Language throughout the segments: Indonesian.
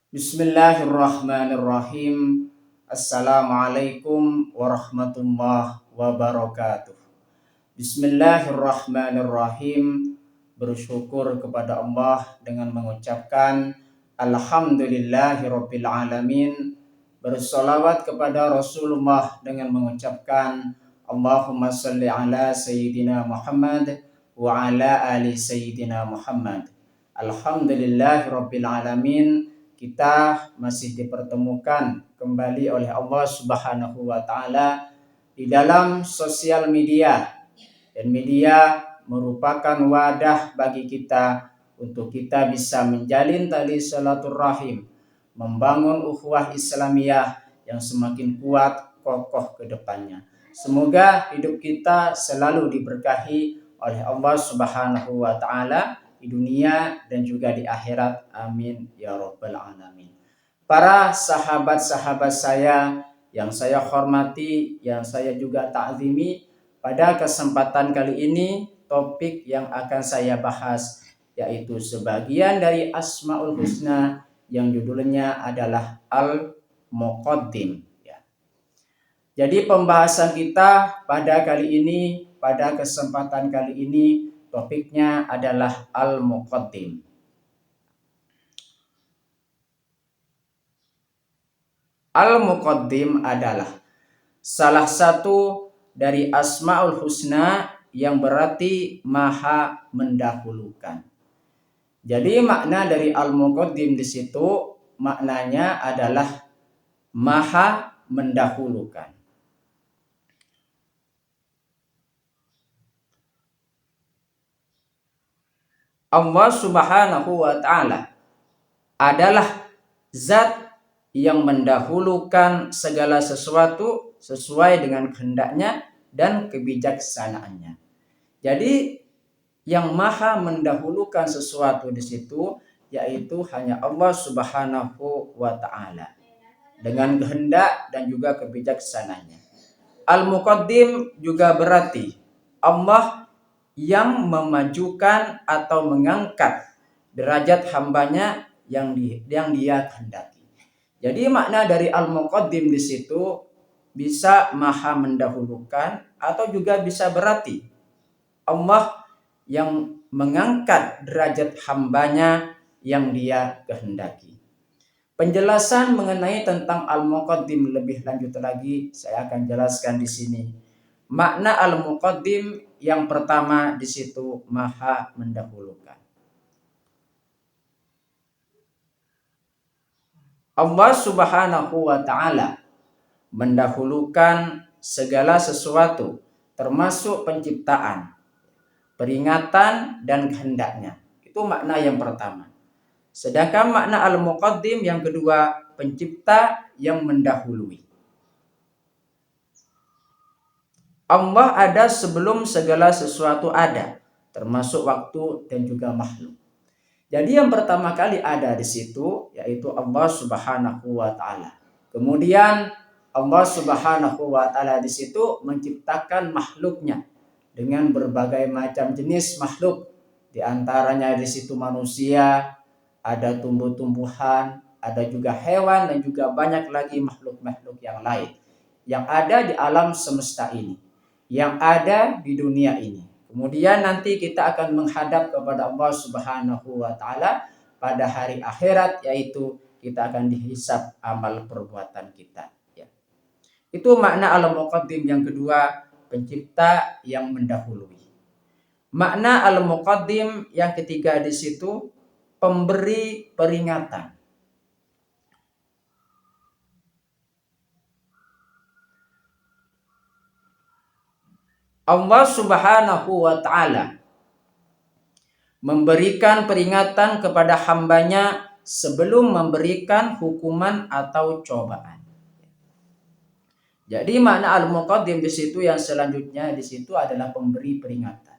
Bismillahirrahmanirrahim. Assalamualaikum warahmatullahi wabarakatuh. Bismillahirrahmanirrahim. Bersyukur kepada Allah dengan mengucapkan Alhamdulillahirabbil alamin. Bersolawat kepada Rasulullah dengan mengucapkan Allahumma salli ala Sayyidina Muhammad wa ala ali Sayyidina Muhammad. Alhamdulillahirabbil alamin. Kita masih dipertemukan kembali oleh Allah Subhanahu wa taala di dalam sosial media, dan media merupakan wadah bagi kita untuk kita bisa menjalin tali silaturahim, membangun ukhuwah Islamiyah yang semakin kuat kokoh ke depannya. Semoga hidup kita selalu diberkahi oleh Allah Subhanahu wa taala di dunia dan juga di akhirat. Amin ya rabbal alamin. Para sahabat-sahabat saya yang saya hormati, yang saya juga ta'zimi, pada kesempatan kali ini topik yang akan saya bahas yaitu sebagian dari Asmaul Husna yang judulnya adalah Al-Muqaddim. Jadi pembahasan kita pada kesempatan kali ini topiknya adalah Al-Muqaddim. Al-Muqaddim adalah salah satu dari Asmaul Husna yang berarti maha mendahulukan. Jadi makna dari Al-Muqaddim di situ maknanya adalah maha mendahulukan. Allah Subhanahu wa taala adalah zat yang mendahulukan segala sesuatu sesuai dengan kehendaknya dan kebijaksanaannya. Jadi yang maha mendahulukan sesuatu di situ yaitu hanya Allah Subhanahu wa taala dengan kehendak dan juga kebijaksanaannya. Al-Muqaddim juga berarti Allah yang memajukan atau mengangkat derajat hambanya yang dia kehendaki. Jadi makna dari Al-Muqaddim di situ bisa maha mendahulukan atau juga bisa berarti Allah yang mengangkat derajat hambanya yang dia kehendaki. Penjelasan mengenai tentang Al-Muqaddim lebih lanjut lagi saya akan jelaskan di sini. Makna Al-Muqaddim yang pertama di situ maha mendahulukan. Allah Subhanahu wa taala mendahulukan segala sesuatu termasuk penciptaan, peringatan dan kehendaknya. Itu makna yang pertama. Sedangkan makna Al-Muqaddim yang kedua, pencipta yang mendahului. Allah ada sebelum segala sesuatu ada, termasuk waktu dan juga makhluk. Jadi yang pertama kali ada di situ yaitu Allah Subhanahu wa taala. Kemudian Allah Subhanahu wa taala di situ menciptakan makhluknya dengan berbagai macam jenis makhluk. Di antaranya di situ manusia, ada tumbuh-tumbuhan, ada juga hewan dan juga banyak lagi makhluk-makhluk yang lain yang ada di alam semesta ini, yang ada di dunia ini. Kemudian nanti kita akan menghadap kepada Allah Subhanahu wa taala pada hari akhirat, yaitu kita akan dihisab amal perbuatan kita. Ya. Itu makna Al-Muqaddim yang kedua, pencipta yang mendahului. Makna Al-Muqaddim yang ketiga di situ, pemberi peringatan. Allah Subhanahu wa taala memberikan peringatan kepada hambanya sebelum memberikan hukuman atau cobaan. Jadi makna Al-Muqaddim di situ yang selanjutnya di situ adalah pemberi peringatan.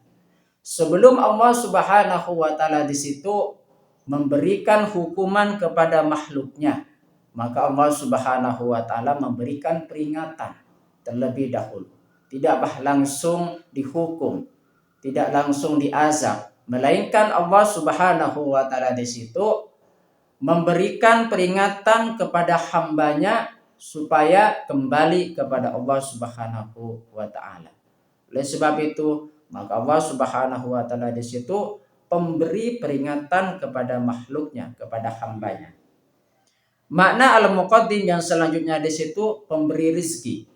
Sebelum Allah Subhanahu wa taala di situ memberikan hukuman kepada makhluknya, maka Allah Subhanahu wa taala memberikan peringatan terlebih dahulu. Tidak langsung dihukum, tidak langsung diazab, melainkan Allah Subhanahu wa taala di situ memberikan peringatan kepada hambanya supaya kembali kepada Allah Subhanahu wa taala. Oleh sebab itu, maka Allah Subhanahu wa taala di situ pemberi peringatan kepada makhluknya, kepada hambanya. Makna al-muqaddim yang selanjutnya di situ pemberi rizki.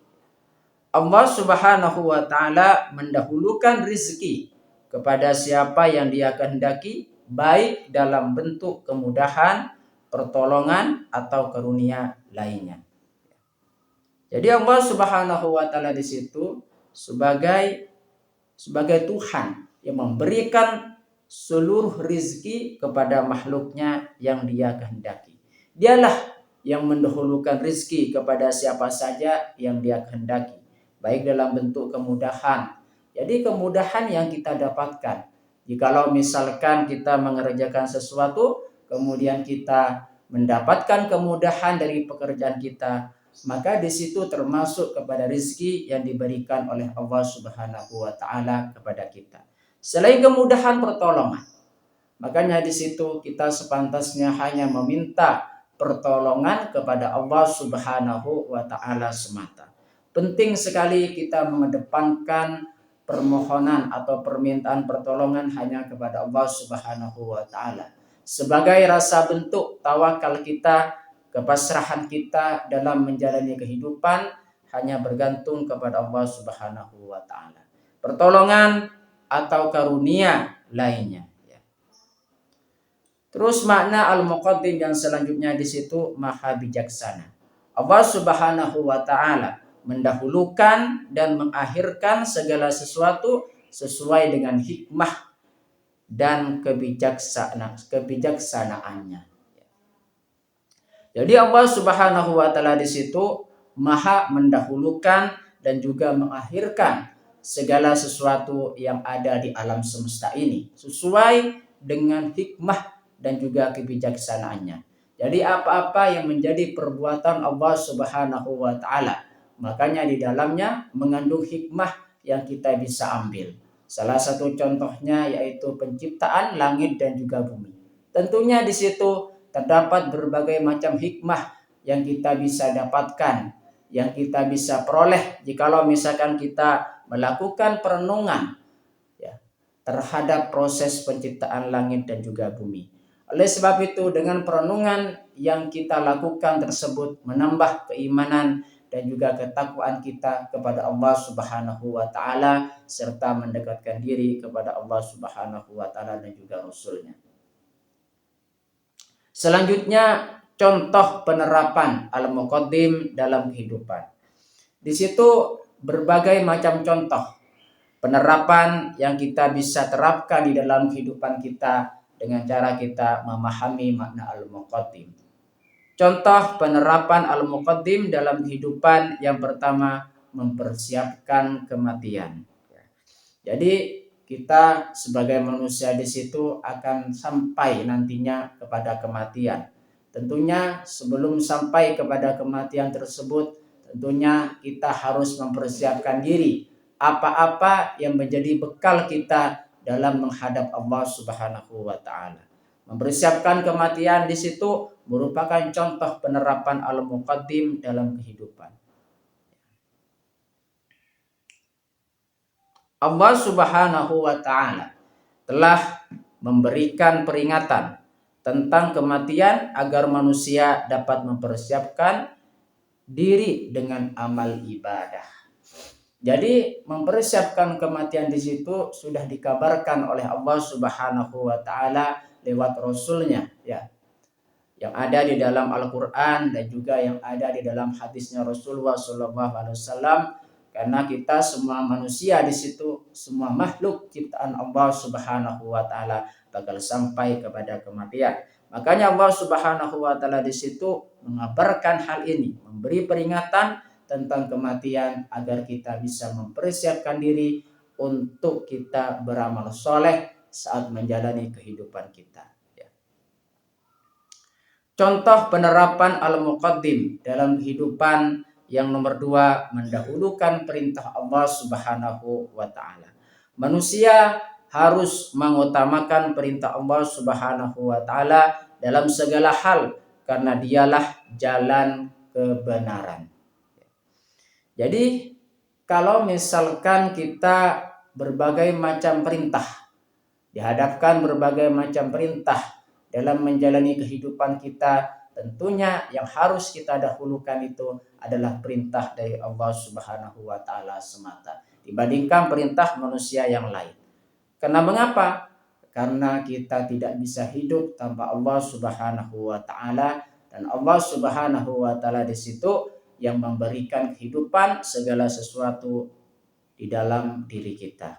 Allah Subhanahu wa taala mendahulukan rizki kepada siapa yang Dia kehendaki, baik dalam bentuk kemudahan, pertolongan atau karunia lainnya. Jadi Allah Subhanahu wa taala di situ sebagai Tuhan yang memberikan seluruh rizki kepada makhluknya yang Dia kehendaki. Dialah yang mendahulukan rizki kepada siapa saja yang Dia kehendaki, baik dalam bentuk kemudahan. Jadi kemudahan yang kita dapatkan, jikalau misalkan kita mengerjakan sesuatu, kemudian kita mendapatkan kemudahan dari pekerjaan kita, maka di situ termasuk kepada rizki yang diberikan oleh Allah Subhanahu wa taala kepada kita. Selain kemudahan pertolongan, makanya di situ kita sepantasnya hanya meminta pertolongan kepada Allah Subhanahu wa taala semata. Penting sekali kita mengedepankan permohonan atau permintaan pertolongan hanya kepada Allah Subhanahu wa taala sebagai rasa bentuk tawakal kita, kepasrahan kita dalam menjalani kehidupan hanya bergantung kepada Allah Subhanahu wa taala. Pertolongan atau karunia lainnya. Terus makna al-muqaddim yang selanjutnya di situ maha bijaksana. Allah Subhanahu wa taala mendahulukan dan mengakhirkan segala sesuatu sesuai dengan hikmah dan kebijaksanaannya. Jadi Allah Subhanahu wa taala di situ maha mendahulukan dan juga mengakhirkan segala sesuatu yang ada di alam semesta ini sesuai dengan hikmah dan juga kebijaksanaannya. Jadi apa-apa yang menjadi perbuatan Allah Subhanahu wa taala, makanya di dalamnya mengandung hikmah yang kita bisa ambil. Salah satu contohnya yaitu penciptaan langit dan juga bumi. Tentunya di situ terdapat berbagai macam hikmah yang kita bisa dapatkan, yang kita bisa peroleh jikalau misalkan kita melakukan perenungan terhadap proses penciptaan langit dan juga bumi. Oleh sebab itu dengan perenungan yang kita lakukan tersebut menambah keimanan dan juga ketakwaan kita kepada Allah Subhanahu wa taala serta mendekatkan diri kepada Allah Subhanahu wa taala dan juga Rasul-Nya. Selanjutnya contoh penerapan al-muqaddim dalam kehidupan. Di situ berbagai macam contoh penerapan yang kita bisa terapkan di dalam kehidupan kita dengan cara kita memahami makna al-muqaddim. Contoh penerapan al-muqaddim dalam kehidupan yang pertama mempersiapkan kematian. Jadi kita sebagai manusia di situ akan sampai nantinya kepada kematian. Tentunya sebelum sampai kepada kematian tersebut, tentunya kita harus mempersiapkan diri. Apa-apa yang menjadi bekal kita dalam menghadap Allah Subhanahu wa taala. Mempersiapkan kematian di situ merupakan contoh penerapan al-muqaddim dalam kehidupan. Allah Subhanahu wa taala telah memberikan peringatan tentang kematian agar manusia dapat mempersiapkan diri dengan amal ibadah. Jadi mempersiapkan kematian di situ sudah dikabarkan oleh Allah Subhanahu wa taala lewat Rasul-Nya yang ada di dalam Al-Qur'an dan juga yang ada di dalam hadisnya Rasulullah SAW. Karena kita semua manusia di situ, semua makhluk ciptaan Allah Subhanahu wa taala bakal sampai kepada kematian. Makanya Allah Subhanahu wa taala di situ mengabarkan hal ini, memberi peringatan tentang kematian agar kita bisa mempersiapkan diri untuk kita beramal soleh saat menjalani kehidupan kita. Contoh penerapan al-muqaddim dalam kehidupan yang nomor 2, mendahulukan perintah Allah Subhanahu wa taala. Manusia harus mengutamakan perintah Allah Subhanahu wa taala dalam segala hal karena dialah jalan kebenaran. Jadi kalau misalkan kita berbagai macam perintah, dihadapkan berbagai macam perintah dalam menjalani kehidupan kita, tentunya yang harus kita dahulukan itu adalah perintah dari Allah Subhanahu wa taala semata dibandingkan perintah manusia yang lain. Karena mengapa? Karena kita tidak bisa hidup tanpa Allah Subhanahu wa taala, dan Allah Subhanahu wa taala di situ yang memberikan kehidupan segala sesuatu di dalam diri kita,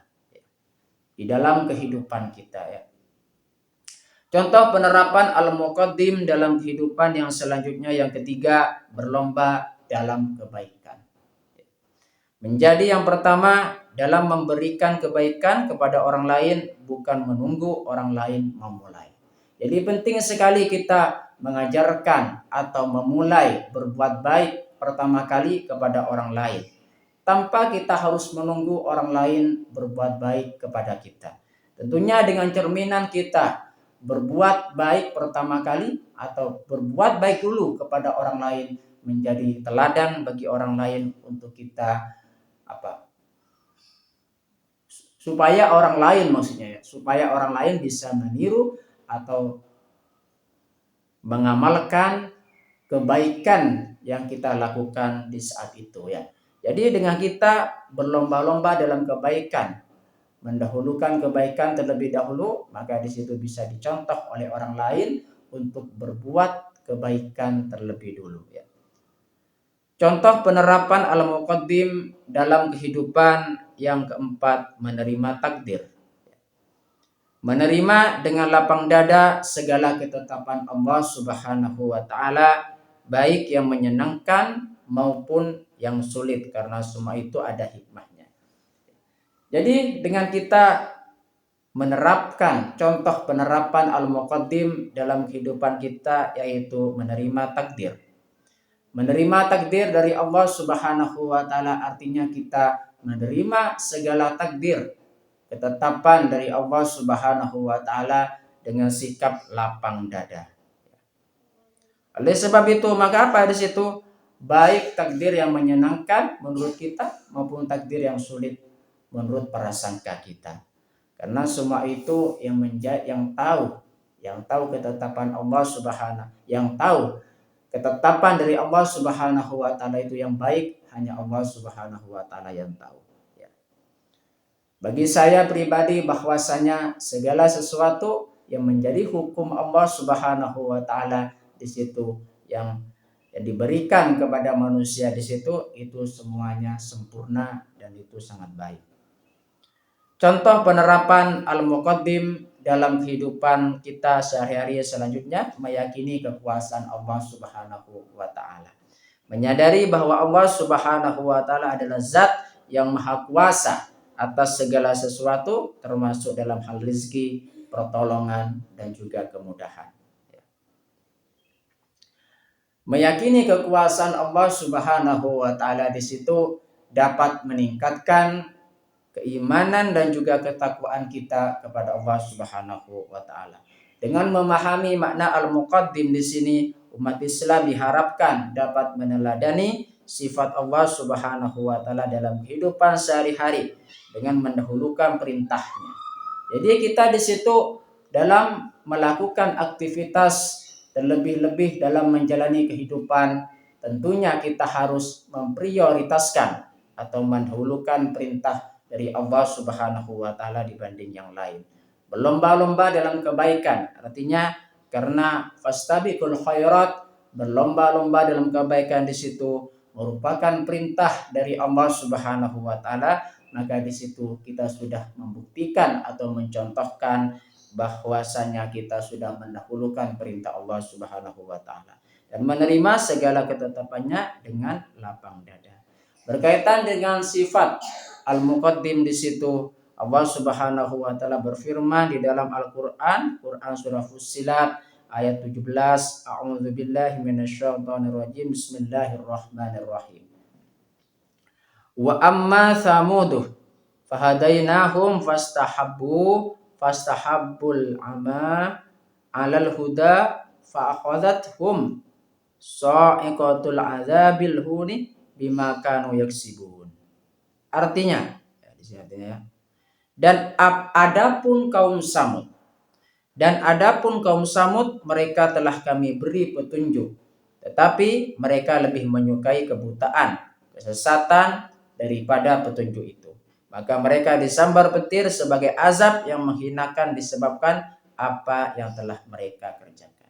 di dalam kehidupan kita ya. Contoh penerapan al-muqaddim dalam kehidupan yang selanjutnya, yang ketiga, berlomba dalam kebaikan. Menjadi yang pertama dalam memberikan kebaikan kepada orang lain, bukan menunggu orang lain memulai. Jadi penting sekali kita mengajarkan atau memulai berbuat baik pertama kali kepada orang lain, tanpa kita harus menunggu orang lain berbuat baik kepada kita. Tentunya dengan cerminan kita berbuat baik pertama kali atau berbuat baik dulu kepada orang lain, menjadi teladan bagi orang lain untuk kita supaya orang lain, maksudnya ya, supaya orang lain bisa meniru atau mengamalkan kebaikan yang kita lakukan di saat itu ya. Jadi dengan kita berlomba-lomba dalam kebaikan, mendahulukan kebaikan terlebih dahulu, maka di situ bisa dicontoh oleh orang lain untuk berbuat kebaikan terlebih dulu ya. Contoh penerapan al-muqaddim dalam kehidupan yang keempat, menerima takdir. Menerima dengan lapang dada segala ketetapan Allah Subhanahu wa taala, baik yang menyenangkan maupun yang sulit, karena semua itu ada hikmahnya. Jadi dengan kita menerapkan contoh penerapan al-muqaddim dalam kehidupan kita, yaitu menerima takdir. Menerima takdir dari Allah Subhanahu wa taala artinya kita menerima segala takdir, ketetapan dari Allah Subhanahu wa taala dengan sikap lapang dada. Oleh sebab itu, maka apa di situ? Baik takdir yang menyenangkan menurut kita maupun takdir yang sulit menurut prasangka kita. Karena semua itu yang tahu ketetapan Allah Subhanahu, yang tahu ketetapan dari Allah Subhanahu wa taala itu yang baik, hanya Allah Subhanahu wa taala yang tahu. Ya. Bagi saya pribadi bahwasanya segala sesuatu yang menjadi hukum Allah Subhanahu wa taala di situ yang diberikan kepada manusia di situ, itu semuanya sempurna dan itu sangat baik. Contoh penerapan al-muqaddim dalam kehidupan kita sehari-hari selanjutnya, meyakini kekuasaan Allah Subhanahu wa taala. Menyadari bahwa Allah Subhanahu wa taala adalah zat yang maha kuasa atas segala sesuatu, termasuk dalam hal rezeki, pertolongan dan juga kemudahan. Meyakini kekuasaan Allah Subhanahu wa taala di situ dapat meningkatkan keimanan dan juga ketakwaan kita kepada Allah Subhanahu wa taala. Dengan memahami makna al-muqaddim di sini, umat Islam diharapkan dapat meneladani sifat Allah Subhanahu wa taala dalam kehidupan sehari-hari dengan mendahulukan perintahnya. Jadi kita di situ dalam melakukan aktivitas, terlebih-lebih dalam menjalani kehidupan, tentunya kita harus memprioritaskan atau mendahulukan perintah dari Allah Subhanahu wa taala dibanding yang lain. Berlomba-lomba dalam kebaikan, artinya karena fastabiqul khairat, berlomba-lomba dalam kebaikan di situ merupakan perintah dari Allah Subhanahu wa taala, maka di situ kita sudah membuktikan atau mencontohkan bahwasanya kita sudah mendahulukan perintah Allah Subhanahu wa taala dan menerima segala ketetapannya dengan lapang dada. Berkaitan dengan sifat al-muqaddim di situ, Allah Subhanahu wa taala berfirman di dalam Al-Qur'an, Quran surah Fussilat ayat 17, A'udzubillahi minasyaitonirrajim, Bismillahirrahmanirrahim. Wa amma Thamudu fahadainahum fastahabbul ama alal huda fa akhadhathum sa'iqatul adzabil huni bima kanu yaksibun. Artinya, ya, di sini artinya ya. Dan adapun kaum Samud mereka telah kami beri petunjuk, tetapi mereka lebih menyukai kebutaan, kesesatan daripada petunjuk itu. Maka mereka disambar petir sebagai azab yang menghinakan disebabkan apa yang telah mereka kerjakan.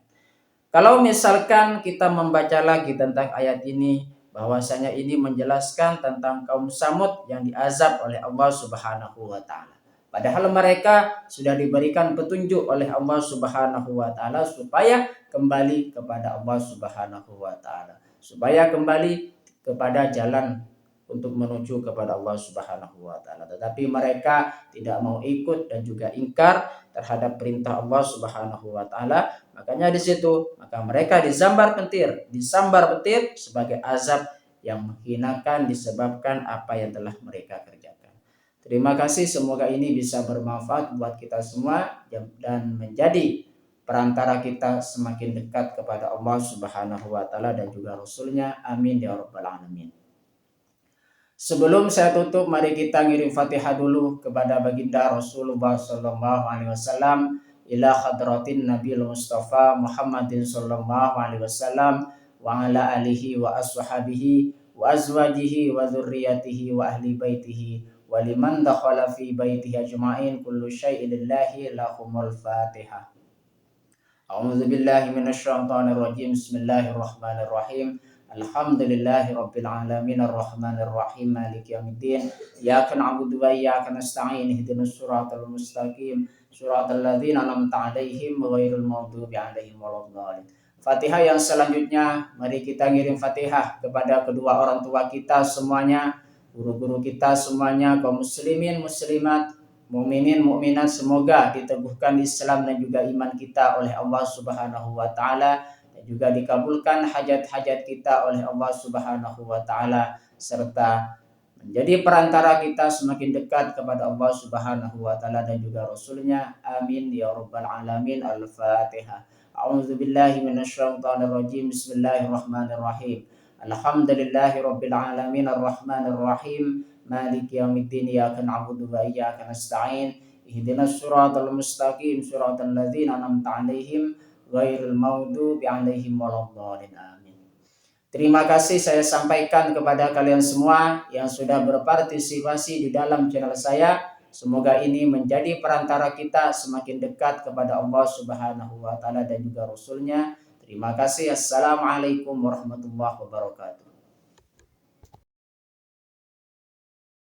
Kalau misalkan kita membaca lagi tentang ayat ini, bahwasanya ini menjelaskan tentang kaum Samud yang diazab oleh Allah Subhanahu wa taala. Padahal mereka sudah diberikan petunjuk oleh Allah Subhanahu wa taala supaya kembali kepada Allah Subhanahu wa taala, supaya kembali kepada jalan untuk menuju kepada Allah Subhanahu wa taala. Tetapi mereka tidak mau ikut dan juga ingkar terhadap perintah Allah Subhanahu wa taala. Makanya di situ maka mereka disambar petir sebagai azab yang menghinakan disebabkan apa yang telah mereka kerjakan. Terima kasih, semoga ini bisa bermanfaat buat kita semua dan menjadi perantara kita semakin dekat kepada Allah Subhanahu wa taala dan juga Rasulnya. Amin ya rabbal alamin. Sebelum saya tutup, mari kita ngirim Fatihah dulu kepada baginda Rasulullah sallallahu alaihi wasallam, ila hadratin Nabil Mustafa Muhammadin sallallahu alaihi wasallam wa ala alihi wa ashabihi wa azwajihi wa dzurriyyatihi wa ahli baitihi wa liman dakhala fi baitihi ajma'in kullu syai'in lillahi lahumul Fatihah. A'udzu billahi minasyaitonir rajim. Bismillahirrahmanirrahim. Alhamdulillahi rabbil alamin arrahmanir rahim maliki yaumiddin. Iyyaka na'budu wa iyyaka nasta'in ihdinas siratal mustaqim siratal ladzina an'amta 'alaihim ghairil maghdubi 'alaihim waladdallin. Fatihah yang selanjutnya, mari kita ngirim Fatihah kepada kedua orang tua kita semuanya, guru-guru kita semuanya, kaum muslimin muslimat, mukminin mukminat, semoga diteguhkan Islam dan juga iman kita oleh Allah Subhanahu wa taala dan juga dikabulkan hajat-hajat kita oleh Allah Subhanahu wa taala serta menjadi perantara kita semakin dekat kepada Allah Subhanahu wa taala dan juga Rasulnya. Amin ya rabbal alamin. Al-Fatihah. A'udzu billahi minasyaitonir rajim. Bismillahirrahmanirrahim. Alhamdulillahi rabbil alamin arrahmanir rahim maliki yaumiddin. Iyyaka na'budu wa iyyaka nasta'in ihdinas siratal mustaqim siratal ladzina an'amta 'alaihim ghairil maghdubi 'alaihim waladdallin. Amin. Terima kasih saya sampaikan kepada kalian semua yang sudah berpartisipasi di dalam channel saya. Semoga ini menjadi perantara kita semakin dekat kepada Allah Subhanahu wa taala dan juga Rasulnya. Terima kasih. Assalamualaikum warahmatullahi wabarakatuh.